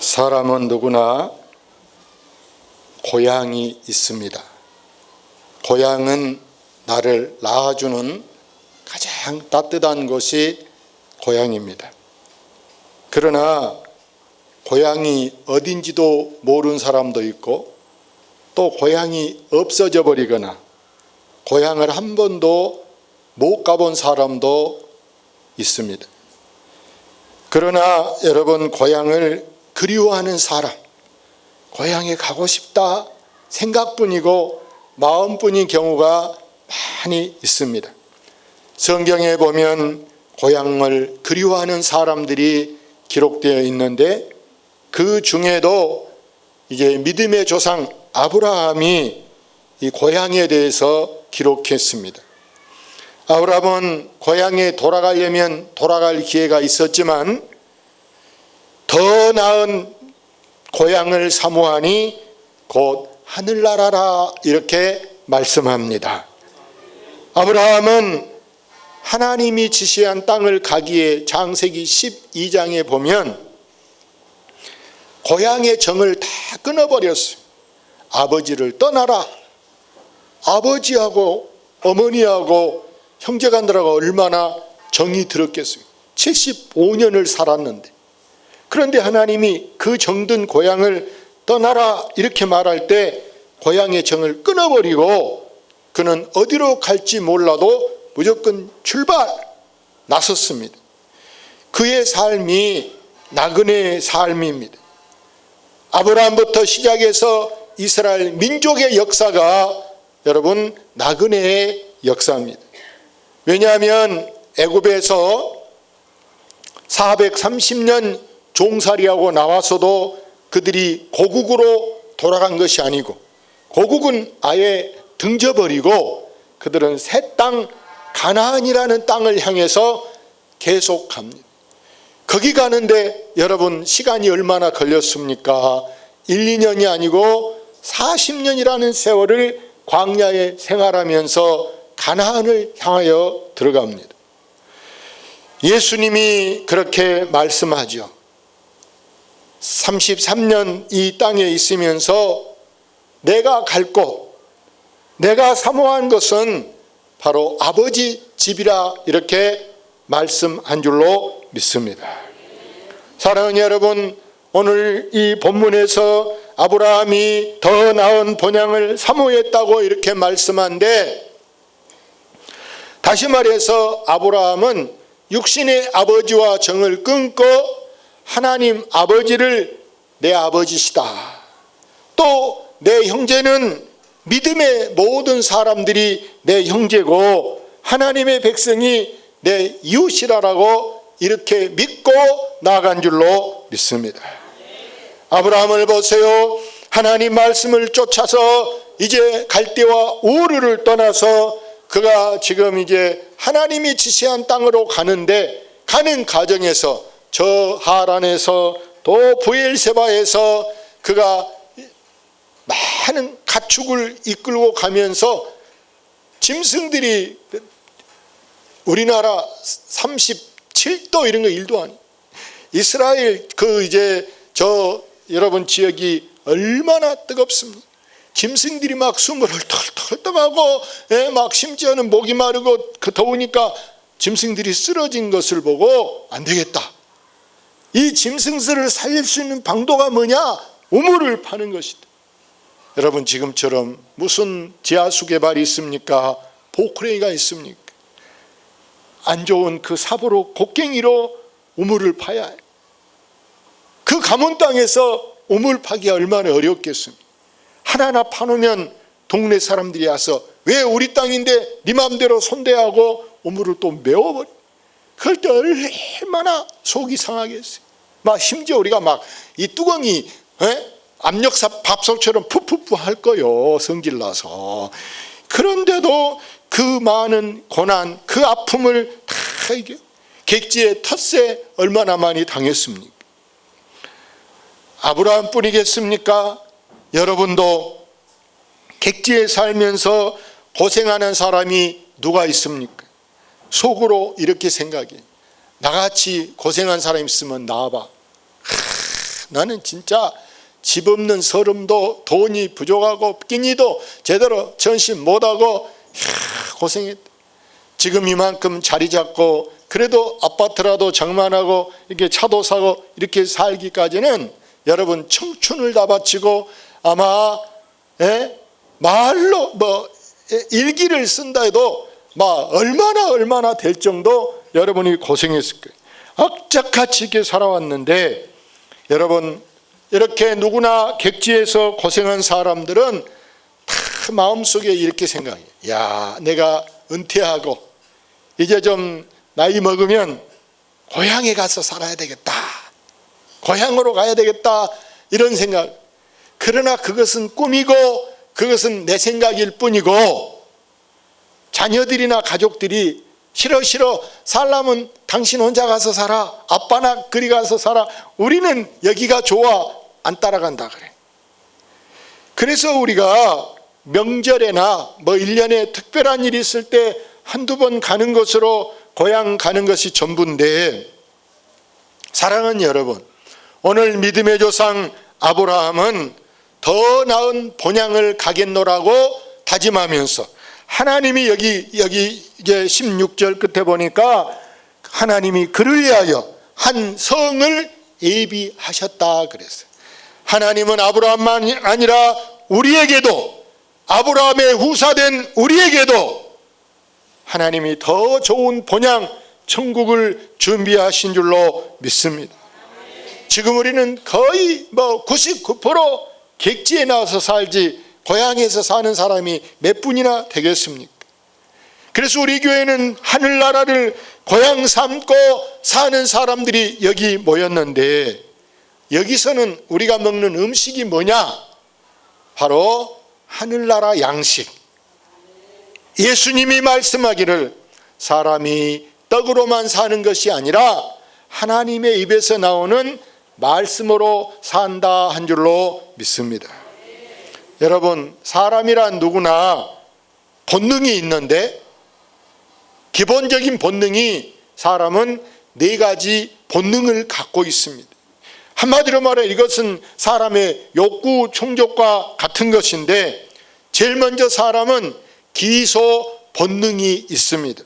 사람은 누구나 고향이 있습니다. 고향은 나를 낳아주는 가장 따뜻한 곳이 고향입니다. 그러나 고향이 어딘지도 모르는 사람도 있고, 또 고향이 없어져 버리거나 고향을 한 번도 못 가본 사람도 있습니다. 그러나 여러분, 고향을 그리워하는 사람, 고향에 가고 싶다 생각뿐이고 마음뿐인 경우가 많이 있습니다. 성경에 보면 고향을 그리워하는 사람들이 기록되어 있는데, 그 중에도 이제 믿음의 조상 아브라함이 이 고향에 대해서 기록했습니다. 아브라함은 고향에 돌아가려면 돌아갈 기회가 있었지만 더 나은 고향을 사모하니 곧 하늘나라라, 이렇게 말씀합니다. 아브라함은 하나님이 지시한 땅을 가기에 창세기 12장에 보면 고향의 정을 다 끊어버렸어요. 아버지를 떠나라. 아버지하고 어머니하고 형제간들하고 얼마나 정이 들었겠어요. 75년을 살았는데. 그런데 하나님이 그 정든 고향을 떠나라 이렇게 말할 때 고향의 정을 끊어버리고 그는 어디로 갈지 몰라도 무조건 출발 나섰습니다. 그의 삶이 나그네의 삶입니다. 아브라함부터 시작해서 이스라엘 민족의 역사가 여러분 나그네의 역사입니다. 왜냐하면 애굽에서 430년 종살이하고 나와서도 그들이 고국으로 돌아간 것이 아니고, 고국은 아예 등져버리고 그들은 새 땅 가나안이라는 땅을 향해서 계속 갑니다. 거기 가는데 여러분 시간이 얼마나 걸렸습니까? 1, 2년이 아니고 40년이라는 세월을 광야에 생활하면서 가나안을 향하여 들어갑니다. 예수님이 그렇게 말씀하죠. 33년 이 땅에 있으면서 내가 갈 곳, 내가 사모한 것은 바로 아버지 집이라, 이렇게 말씀한 줄로 믿습니다. 사랑하는 여러분, 오늘 이 본문에서 아브라함이 더 나은 본향을 사모했다고 이렇게 말씀한데, 다시 말해서 아브라함은 육신의 아버지와 정을 끊고 하나님 아버지를 내 아버지시다, 또 내 형제는 믿음의 모든 사람들이 내 형제고 하나님의 백성이 내 이웃이라고 이렇게 믿고 나아간 줄로 믿습니다. 아브라함을 보세요. 하나님 말씀을 쫓아서 이제 갈대와 우르를 떠나서 그가 지금 이제 하나님이 지시한 땅으로 가는데, 가는 과정에서 저 하란에서 또 브엘세바에서 그가 많은 가축을 이끌고 가면서 짐승들이 우리나라 37도 이런 거 1도 아니. 이스라엘 그 이제 저 여러분 지역이 얼마나 뜨겁습니까? 짐승들이 막 숨을 헐떡헐떡 하고, 막 심지어는 목이 마르고 그 더우니까 짐승들이 쓰러진 것을 보고 안 되겠다. 이 짐승들을 살릴 수 있는 방도가 뭐냐? 우물을 파는 것이다. 여러분 지금처럼 무슨 지하수 개발이 있습니까? 포크레인가 있습니까? 안 좋은 그 삽으로 곡괭이로 우물을 파야 해요. 그 가문 땅에서 우물 파기가 얼마나 어렵겠습니까? 하나하나 파놓으면 동네 사람들이 와서 왜 우리 땅인데 네 맘대로 손대하고 우물을 또 메워버려. 그럴 때 얼마나 속이 상하겠어요. 막 심지어 우리가 막 이 뚜껑이 압력삽 밥솥처럼 푸푸푸 할 거요, 성질나서. 그런데도 그 많은 고난, 그 아픔을 다 이게 객지의 텃세 얼마나 많이 당했습니까? 아브라함 뿐이겠습니까? 여러분도 객지에 살면서 고생하는 사람이 누가 있습니까? 속으로 이렇게 생각해. 나같이 고생한 사람 있으면 나와봐. 나는 진짜 집 없는 서름도 돈이 부족하고 끼니도 제대로 전신 못하고 고생했다. 지금 이만큼 자리 잡고 그래도 아파트라도 장만하고 이렇게 차도 사고 이렇게 살기까지는 여러분 청춘을 다 바치고 아마 말로 일기를 쓴다 해도 막 얼마나 될 정도 여러분이 고생했을 거예요. 악착같이 이렇게 살아왔는데 여러분 이렇게 누구나 객지에서 고생한 사람들은 다 마음속에 이렇게 생각해요. 야, 내가 은퇴하고 이제 좀 나이 먹으면 고향에 가서 살아야 되겠다. 고향으로 가야 되겠다. 이런 생각. 그러나 그것은 꿈이고 그것은 내 생각일 뿐이고 자녀들이나 가족들이 싫어 살라면 당신 혼자 가서 살아. 아빠나 그리 가서 살아. 우리는 여기가 좋아. 안 따라간다 그래. 그래서 우리가 명절에나 1년에 특별한 일이 있을 때 한두 번 가는 것으로 고향 가는 것이 전부인데 사랑하는 여러분, 오늘 믿음의 조상 아브라함은 더 나은 본향을 가겠노라고 다짐하면서 하나님이 여기 이제 16절 끝에 보니까 하나님이 그를 위하여 한 성을 예비하셨다 그랬어요. 하나님은 아브라함만 아니라 우리에게도 아브라함의 후사된 우리에게도 하나님이 더 좋은 본향 천국을 준비하신 줄로 믿습니다. 지금 우리는 거의 99% 객지에 나와서 살지 고향에서 사는 사람이 몇 분이나 되겠습니까? 그래서 우리 교회는 하늘나라를 고향 삼고 사는 사람들이 여기 모였는데 여기서는 우리가 먹는 음식이 뭐냐? 바로 하늘나라 양식. 예수님이 말씀하기를 사람이 떡으로만 사는 것이 아니라 하나님의 입에서 나오는 말씀으로 산다 한 줄로 믿습니다. 여러분, 사람이란 누구나 본능이 있는데 기본적인 본능이 사람은 4가지 본능을 갖고 있습니다. 한마디로 말해 이것은 사람의 욕구 충족과 같은 것인데 제일 먼저 사람은 기소 본능이 있습니다.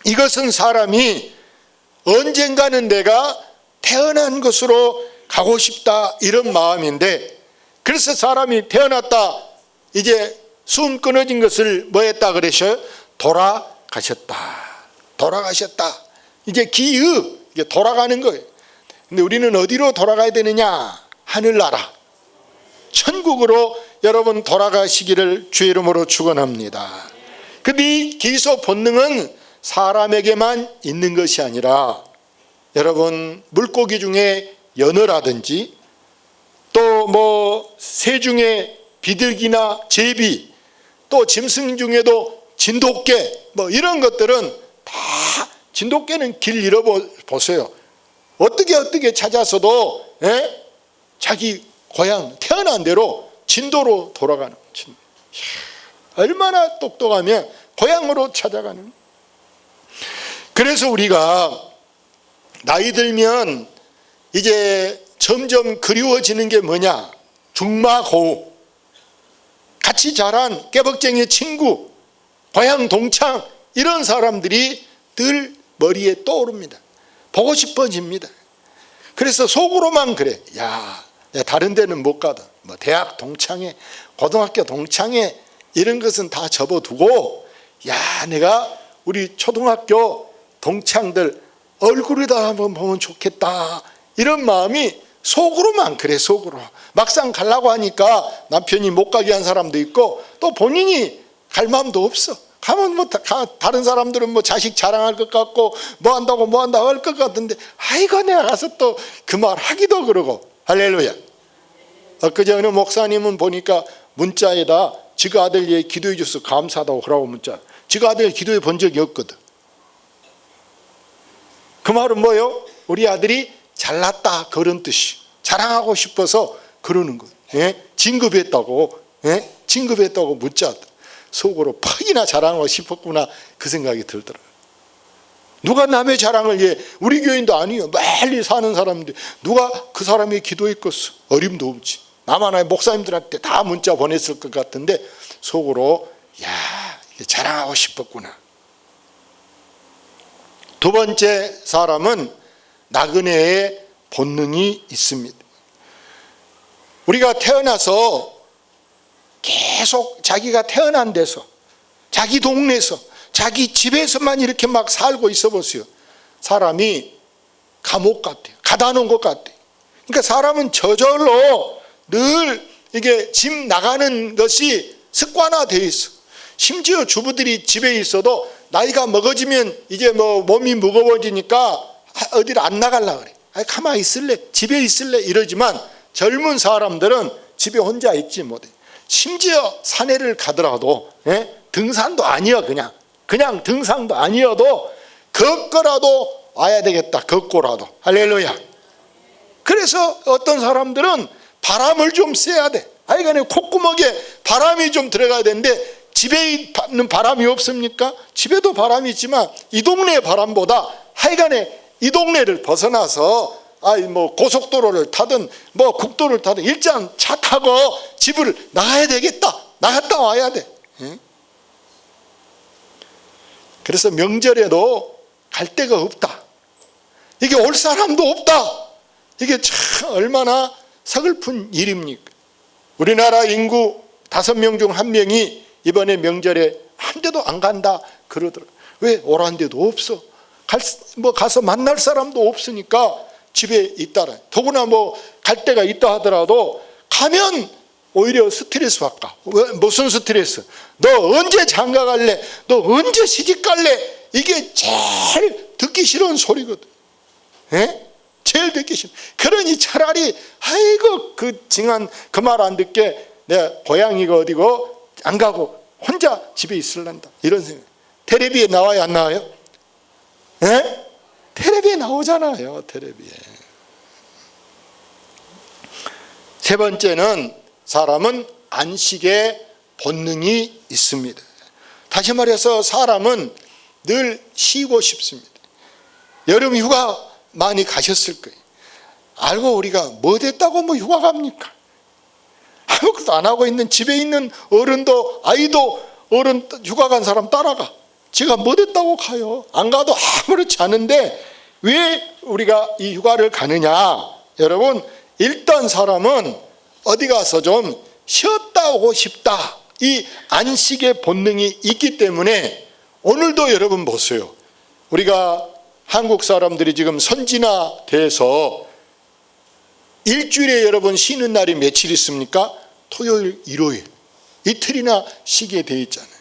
이것은 사람이 언젠가는 내가 태어난 것으로 가고 싶다 이런 마음인데 그래서 사람이 태어났다 이제 숨 끊어진 것을 뭐 했다 그러셔요? 돌아가셨다. 이제 기의 이게 돌아가는 거예요. 근데 우리는 어디로 돌아가야 되느냐? 하늘나라 천국으로 여러분 돌아가시기를 주의 이름으로 축원합니다. 근데 이 기소 본능은 사람에게만 있는 것이 아니라 여러분 물고기 중에 연어라든지 또 새 중에 비둘기나 제비 또 짐승 중에도 진돗개 이런 것들은 다 진돗개는 길 잃어보세요. 어떻게 찾아서도 자기 고향 태어난 대로 진도로 돌아가는 거죠. 얼마나 똑똑하면 고향으로 찾아가는. 그래서 우리가 나이 들면 이제 점점 그리워지는 게 뭐냐? 중마고우 같이 자란 깨벅쟁이 친구 고향 동창 이런 사람들이 늘 머리에 떠오릅니다. 보고 싶어집니다. 그래서 속으로만 그래. 야, 내가 다른 데는 못 가다. 대학 동창회, 고등학교 동창회 이런 것은 다 접어두고 야, 내가 우리 초등학교 동창들 얼굴이다 한번 보면 좋겠다. 이런 마음이 속으로만 그래. 속으로. 막상 가려고 하니까 남편이 못 가게 한 사람도 있고 또 본인이 갈 마음도 없어. 가면 다른 사람들은 자식 자랑할 것 같고 뭐 한다고 할 것 같은데 아이고 내가 가서 또 그 말 하기도 그러고. 할렐루야. 엊그제 어느 목사님은 보니까 문자에다 지가 아들 얘 기도해 줘서 감사하다고 그러고 문자. 지가 아들 기도해 본 적이 없거든. 그 말은 뭐예요? 우리 아들이 잘났다 그런 뜻이. 자랑하고 싶어서 그러는 거예요. 진급했다고 문자. 속으로 퍽이나 자랑하고 싶었구나 그 생각이 들더라고요. 누가 남의 자랑을 우리 교인도 아니요 멀리 사는 사람인데 누가 그 사람이 기도했겠어? 어림도 없지. 나만 목사님들한테 다 문자 보냈을 것 같은데 속으로 야, 이게 자랑하고 싶었구나. 두 번째 사람은 나그네의 본능이 있습니다. 우리가 태어나서 계속 자기가 태어난 데서, 자기 동네에서, 자기 집에서만 이렇게 막 살고 있어 보세요. 사람이 감옥 같아요. 가다 놓은 것 같아요. 그러니까 사람은 저절로 늘 이게 집 나가는 것이 습관화되어 있어. 심지어 주부들이 집에 있어도 나이가 먹어지면 이제 뭐 몸이 무거워지니까 어디를 안 나가려고 그래. 가만히 있을래? 집에 있을래? 이러지만 젊은 사람들은 집에 혼자 있지 못해. 심지어 산에를 가더라도 등산도 아니야. 그냥 등산도 아니어도 걷고라도 와야 되겠다. 걷고라도. 할렐루야. 그래서 어떤 사람들은 바람을 좀 쐬야 돼. 하여간에 콧구멍에 바람이 좀 들어가야 되는데 집에 있는 바람이 없습니까? 집에도 바람이 있지만 이 동네의 바람보다 하여간에 이 동네를 벗어나서 뭐 고속도로를 타든 뭐 국도를 타든 일단 차 타고 집을 나가야 되겠다. 나갔다 와야 돼. 그래서 명절에도 갈 데가 없다. 이게 올 사람도 없다. 이게 참 얼마나 서글픈 일입니까? 우리나라 인구 5명 중 1명이 이번에 명절에 한 데도 안 간다 그러더라고요. 왜? 오란 데도 없어. 가서 만날 사람도 없으니까 집에 있다라. 더구나 뭐 갈 데가 있다 하더라도 가면 오히려 스트레스 받까. 무슨 스트레스? 너 언제 장가 갈래? 너 언제 시집 갈래? 이게 제일 듣기 싫은 소리거든. 제일 듣기 싫어. 그러니 차라리 아이고 그 징한 그 말 안 듣게 내가 고향이가 어디고 안 가고 혼자 집에 있을란다. 이런 생각. 텔레비에 나와요 안 나와요? 텔레비에 나오잖아요. 텔레비에. 세 번째는 사람은 안식의 본능이 있습니다. 다시 말해서 사람은 늘 쉬고 싶습니다. 여름 휴가 많이 가셨을 거예요. 알고 우리가 뭐 됐다고 뭐 휴가 갑니까? 아무것도 안 하고 있는 집에 있는 어른도 아이도 어른 휴가 간 사람 따라가. 제가 뭐 됐다고 가요? 안 가도 아무렇지 않은데 왜 우리가 이 휴가를 가느냐? 여러분 일단 사람은 어디 가서 좀 쉬었다 오고 싶다. 이 안식의 본능이 있기 때문에 오늘도 여러분 보세요. 우리가 한국 사람들이 지금 선진화돼서 일주일에 여러분 쉬는 날이 며칠 있습니까? 토요일, 일요일. 이틀이나 쉬게 돼 있잖아요.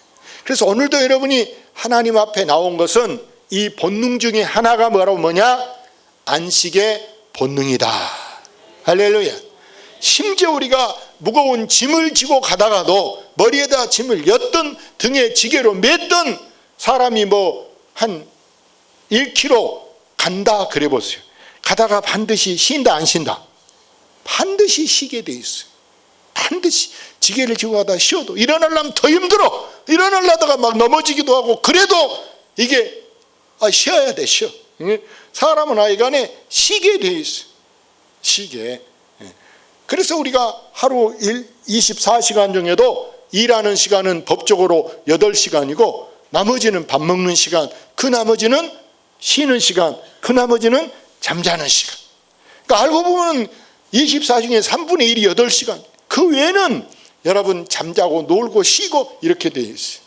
그래서 오늘도 여러분이 하나님 앞에 나온 것은 이 본능 중에 하나가 뭐냐? 안식의 본능이다. 할렐루야. 심지어 우리가 무거운 짐을 지고 가다가도 머리에다 짐을 엿든 등에 지게로 맸던 사람이 뭐 한 1km 간다 그래 보세요. 가다가 반드시 쉰다 안 쉰다? 반드시 쉬게 돼 있어요. 반드시 지게를 지고 가다가 쉬어도 일어나려면 더 힘들어. 일어나려다가 막 넘어지기도 하고 그래도 이게 쉬어야 돼. 쉬어. 사람은 하여간에 쉬게 돼 있어요. 쉬게. 그래서 우리가 하루 24시간 중에도 일하는 시간은 법적으로 8시간이고 나머지는 밥 먹는 시간, 그 나머지는 쉬는 시간, 그 나머지는 잠자는 시간. 그러니까 알고 보면 24 중에 3분의 1이 8시간. 그 외에는 여러분 잠자고 놀고 쉬고 이렇게 되어 있어요.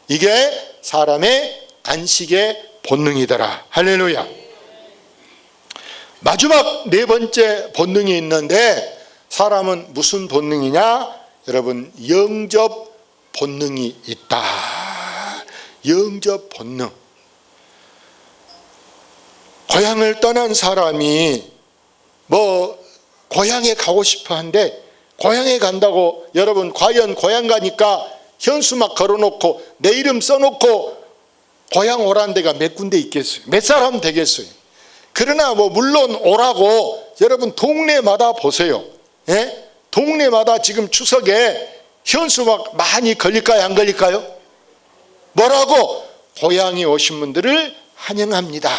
이게 사람의 안식의 본능이더라. 할렐루야. 마지막 네 번째 본능이 있는데 사람은 무슨 본능이냐? 여러분 영접 본능이 있다. 영접 본능. 고향을 떠난 사람이 뭐 고향에 가고 싶어 한데 고향에 간다고 여러분 과연 고향 가니까 현수막 걸어놓고 내 이름 써놓고 고향 오라는 데가 몇 군데 있겠어요? 몇 사람 되겠어요? 그러나 뭐 물론 오라고 여러분 동네마다 보세요. 동네마다 지금 추석에 현수막 많이 걸릴까요? 안 걸릴까요? 뭐라고? 고향에 오신 분들을 환영합니다.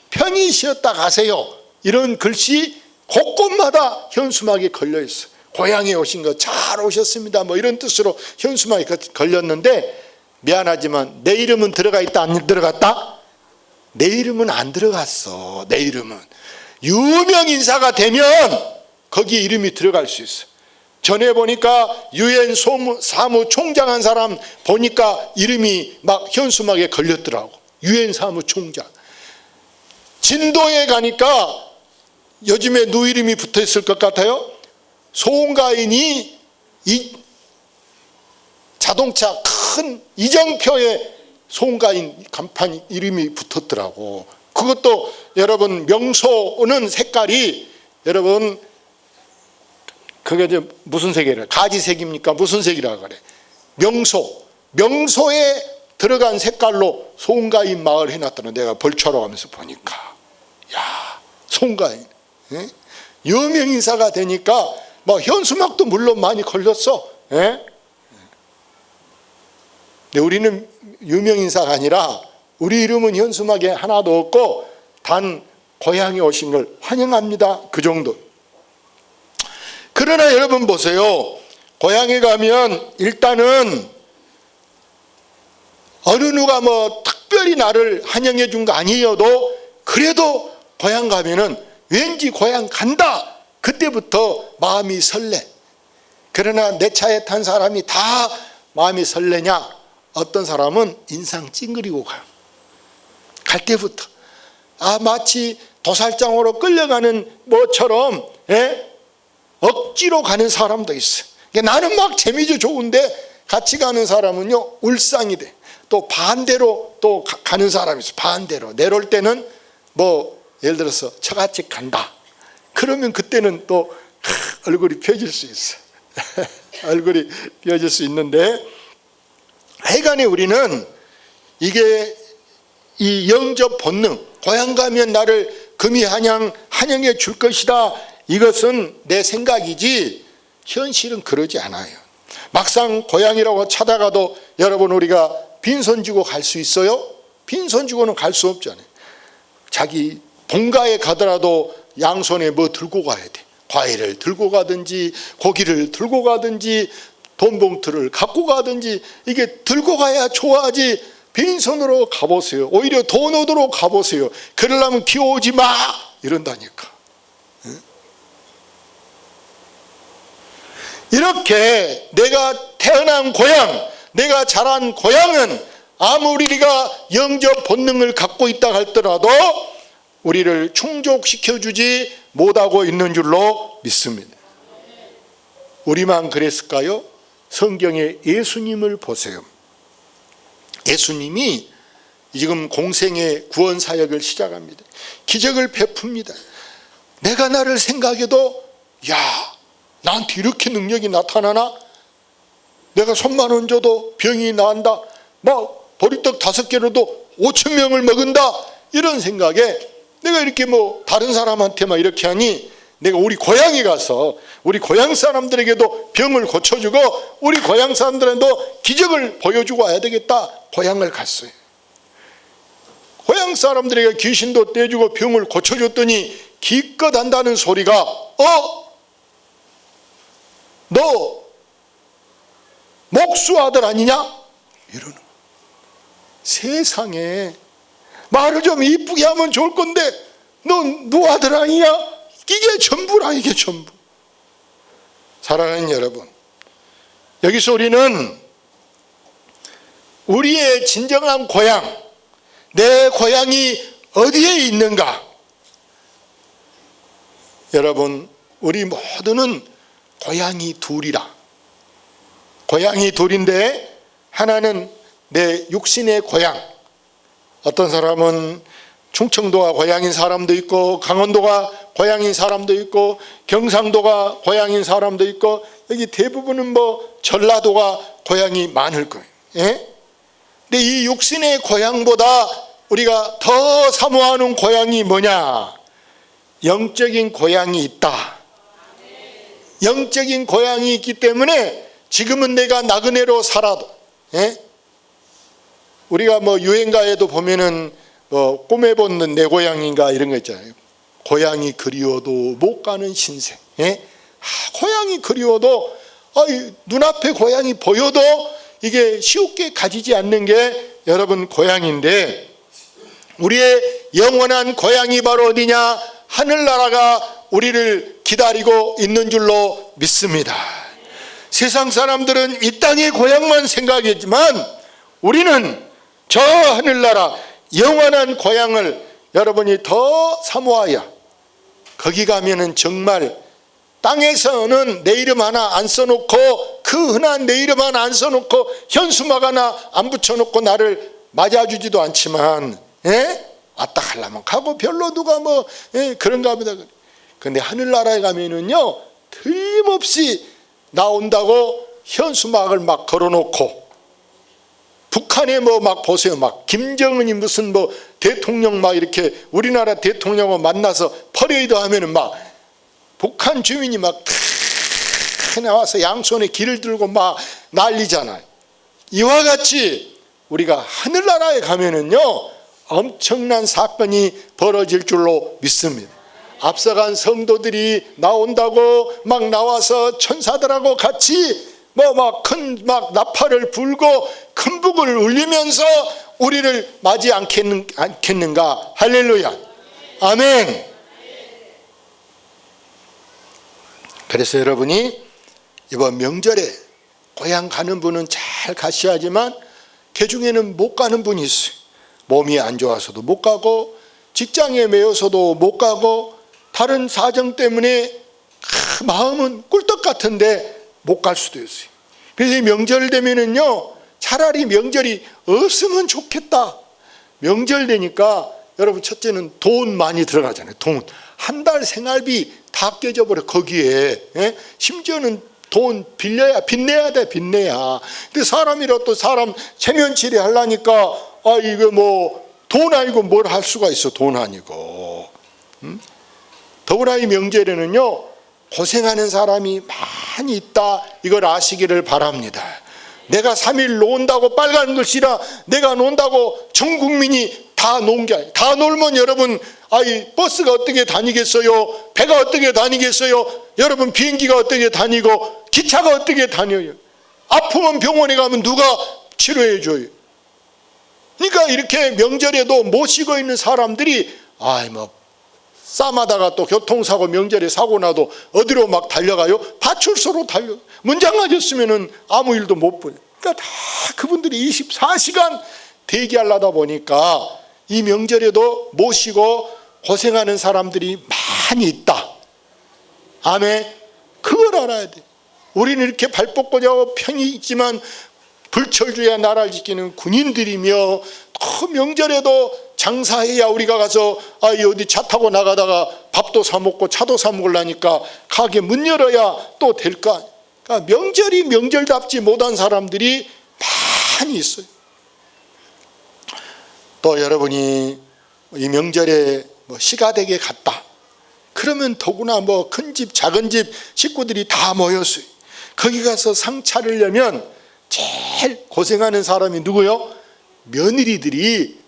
편히 쉬었다 가세요. 이런 글씨 곳곳마다 현수막에 걸려 있어요. 고향에 오신 거 잘 오셨습니다. 뭐 이런 뜻으로 현수막에 걸렸는데, 미안하지만 내 이름은 들어가 있다 안 들어갔다? 내 이름은 안 들어갔어. 내 이름은 유명 인사가 되면 거기에 이름이 들어갈 수 있어. 전에 보니까 유엔 사무총장 한 사람 보니까 이름이 막 현수막에 걸렸더라고. 유엔 사무총장. 진도에 가니까 요즘에 누구 이름이 붙어 있을 것 같아요? 송가인이 이 자동차 큰 이정표에 송가인 간판 이름이 붙었더라고. 그것도 여러분, 명소는 색깔이 여러분 그게 무슨 색이래? 가지색입니까? 무슨 색이라고 그래? 명소에 들어간 색깔로 송가인 마을 해놨다는, 내가 벌초로 가면서 보니까, 야, 송가인, 예? 유명 인사가 되니까 뭐 현수막도 물론 많이 걸렸어. 예? 근데 우리는 유명 인사가 아니라 우리 이름은 현수막에 하나도 없고 단 고향에 오신 걸 환영합니다. 그 정도. 그러나 여러분 보세요. 고향에 가면 일단은 어느 누가 뭐 특별히 나를 환영해 준 거 아니어도 그래도 고향 가면은 왠지 고향 간다. 그때부터 마음이 설레. 그러나 내 차에 탄 사람이 다 마음이 설레냐? 어떤 사람은 인상 찡그리고 가요. 갈 때부터 마치 도살장으로 끌려가는 뭐처럼, 예? 억지로 가는 사람도 있어요. 나는 막 재미도 좋은데 같이 가는 사람은요 울상이 돼. 또 반대로 또 가는 사람이 있어요. 반대로 내려올 때는 뭐 예를 들어서 처갓집 간다. 그러면 그때는 또 얼굴이 펴질 수 있어. 얼굴이 펴질 수 있는데, 하여간에 우리는 이게 이 영접 본능, 고향 가면 나를 금이 환영해 줄 것이다. 이것은 내 생각이지 현실은 그러지 않아요. 막상 고향이라고 찾아가도 여러분, 우리가 빈손 쥐고 갈 수 있어요? 빈손 쥐고는 갈 수 없잖아요. 자기 본가에 가더라도 양손에 뭐 들고 가야 돼. 과일을 들고 가든지 고기를 들고 가든지 돈 봉투를 갖고 가든지, 이게 들고 가야 좋아하지. 빈손으로 가보세요. 오히려 돈 얻으러 가보세요. 그러려면 비 오지 마 이런다니까. 이렇게 내가 태어난 고향, 내가 자란 고향은 아무리 우리가 영접 본능을 갖고 있다 할더라도 우리를 충족시켜주지 못하고 있는 줄로 믿습니다. 우리만 그랬을까요? 성경에 예수님을 보세요. 예수님이 지금 공생의 구원 사역을 시작합니다. 기적을 베풉니다. 내가 나를 생각해도, 야, 나한테 이렇게 능력이 나타나나? 내가 손만 얹어도 병이 나은다. 뭐 보리떡 5개로도 5,000명을 먹은다. 이런 생각에 내가 이렇게 뭐 다른 사람한테만 이렇게 하니, 내가 우리 고향에 가서 우리 고향 사람들에게도 병을 고쳐주고 우리 고향 사람들에게도 기적을 보여주고 와야 되겠다. 고향을 갔어요. 고향 사람들에게 귀신도 떼주고 병을 고쳐줬더니 기껏 한다는 소리가, 너 목수 아들 아니냐? 이러는 거야. 세상에, 말을 좀 이쁘게 하면 좋을 건데 너 누구 아들 아니냐? 이게 전부라. 이게 전부. 사랑하는 여러분, 여기서 우리는 우리의 진정한 고향, 내 고향이 어디에 있는가? 여러분, 우리 모두는 고향이 둘이라. 고향이 둘인데, 하나는 내 육신의 고향. 어떤 사람은 충청도가 고향인 사람도 있고, 강원도가 고향인 사람도 있고, 경상도가 고향인 사람도 있고, 여기 대부분은 뭐 전라도가 고향이 많을 거예요. 예? 근데 이 육신의 고향보다 우리가 더 사모하는 고향이 뭐냐? 영적인 고향이 있다. 영적인 고향이 있기 때문에 지금은 내가 나그네로 살아도, 예? 우리가 뭐 유행가에도 보면은 꿈에 보는 내 고향인가 이런 거 있잖아요. 고향이 그리워도 못 가는 신생. 예? 고향이 그리워도 눈앞에 고향이 보여도 이게 쉽게 가지지 않는 게 여러분 고향인데, 우리의 영원한 고향이 바로 어디냐? 하늘나라가 우리를 기다리고 있는 줄로 믿습니다. 세상 사람들은 이 땅의 고향만 생각했지만 우리는 저 하늘나라 영원한 고향을 여러분이 더 사모하여 거기 가면은 정말 땅에서는 내 이름 하나 안 써놓고, 그 흔한 내 이름 하나 안 써놓고 현수막 하나 안 붙여놓고 나를 맞아주지도 않지만, 왔다 가려면 가고 별로 누가 그런가 보다. 근데 하늘나라에 가면은요 틀림없이 나온다고 현수막을 막 걸어놓고, 북한에 막 보세요, 막 김정은이 무슨 대통령 막 이렇게 우리나라 대통령을 만나서 퍼레이드 하면은 막 북한 주민이 막 탁 나와서 양손에 길을 들고 막 난리잖아요. 이와 같이 우리가 하늘나라에 가면은요 엄청난 사건이 벌어질 줄로 믿습니다. 앞서간 성도들이 나온다고 막 나와서 천사들하고 같이 큰 나팔을 불고 큰 북을 울리면서 우리를 맞이 않겠는가? 할렐루야, 아멘. 그래서 여러분이 이번 명절에 고향 가는 분은 잘 가셔야지만 그 중에는 못 가는 분이 있어요. 몸이 안 좋아서도 못 가고, 직장에 매여서도 못 가고, 다른 사정 때문에 마음은 꿀떡 같은데 못 갈 수도 있어요. 그래서 명절 되면은요 차라리 명절이 없으면 좋겠다. 명절 되니까 여러분, 첫째는 돈 많이 들어가잖아요. 돈 한 달 생활비 다 깨져버려 거기에. 심지어는 돈 빚내야 돼, 빚내야. 근데 사람이라 또 사람 체면치레 하려니까 이거 돈 아니고 뭘 할 수가 있어, 돈 아니고. 더구나 이 명절에는요 고생하는 사람이 많이 있다, 이걸 아시기를 바랍니다. 내가 3일 논다고 빨간 글씨라 내가 논다고 전 국민이 다 논 게 아니에요. 다 놀면 여러분 버스가 어떻게 다니겠어요? 배가 어떻게 다니겠어요? 여러분 비행기가 어떻게 다니고 기차가 어떻게 다녀요? 아프면 병원에 가면 누가 치료해 줘요? 그러니까 이렇게 명절에도 모시고 있는 사람들이 싸마다가 또 교통사고 명절에 사고 나도 어디로 막 달려가요? 파출소로 달려. 문장 맞았으면은 아무 일도 못 보여. 그러니까 다 그분들이 24시간 대기하려다 보니까 이 명절에도 모시고 고생하는 사람들이 많이 있다. 아멘. 그걸 알아야 돼. 우리는 이렇게 발 뻗고 자고 편히 있지만 불철주야 나라를 지키는 군인들이며, 또 명절에도 장사해야 우리가 가서 어디 차 타고 나가다가 밥도 사 먹고 차도 사 먹으려니까 가게 문 열어야 또 될까. 그러니까 명절이 명절답지 못한 사람들이 많이 있어요. 또 여러분이 이 명절에 시가 되게 갔다 그러면 더구나 큰 집 작은 집 식구들이 다 모였어요. 거기 가서 상 차리려면 제일 고생하는 사람이 누구요? 며느리들이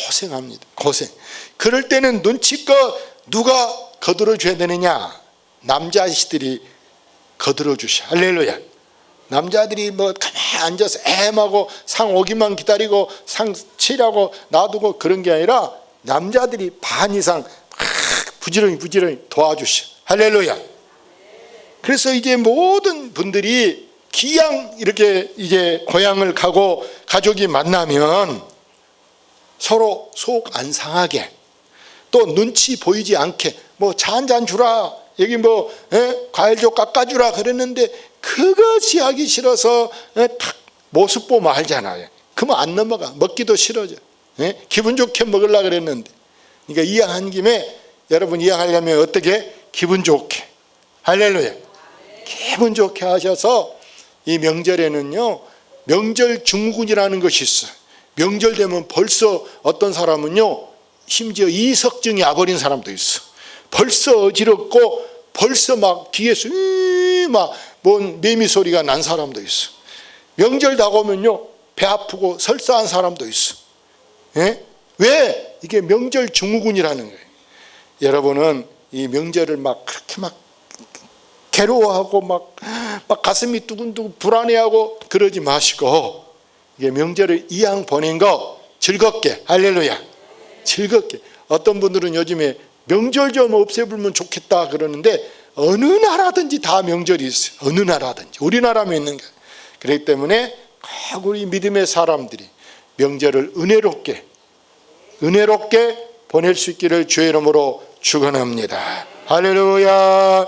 고생합니다. 고생. 그럴 때는 눈치껏 누가 거들어 줘야 되느냐? 남자아저씨들이 거들어 주셔. 할렐루야. 남자들이 가만히 앉아서 애하고 상 오기만 기다리고 상 치라고 놔두고 그런 게 아니라 남자들이 반 이상 부지런히 도와주셔. 할렐루야. 그래서 이제 모든 분들이 기양 이렇게 이제 고향을 가고 가족이 만나면 서로 속 안 상하게, 또 눈치 보이지 않게 차 한 잔 주라, 여기 과일 좀 깎아주라 그랬는데 그것이 하기 싫어서 탁 모습 보면 알잖아요. 그러면 안 넘어가. 먹기도 싫어져. 기분 좋게 먹으려고 그랬는데. 그러니까 이양한 김에 여러분 이양하려면 어떻게? 기분 좋게. 할렐루야. 기분 좋게 하셔서 이 명절에는요 명절 증후군이라는 것이 있어요. 명절 되면 벌써 어떤 사람은요 심지어 이석증이 와버린 사람도 있어. 벌써 어지럽고 벌써 막 뒤에서 뭔 매미 소리가 난 사람도 있어. 명절 다가오면요 배 아프고 설사한 사람도 있어. 왜? 이게 명절 증후군이라는 거예요. 여러분은 이 명절을 막 그렇게 막 괴로워하고 막 가슴이 두근두근 불안해하고 그러지 마시고, 이게 명절을 이왕 보낸 거 즐겁게, 할렐루야, 즐겁게. 어떤 분들은 요즘에 명절 좀 없애불면 좋겠다 그러는데, 어느 나라든지 다 명절이 있어요. 어느 나라든지. 우리나라만 있는 거예요. 그렇기 때문에 꼭 우리 믿음의 사람들이 명절을 은혜롭게 보낼 수 있기를 주의 이름으로 축원합니다. 할렐루야.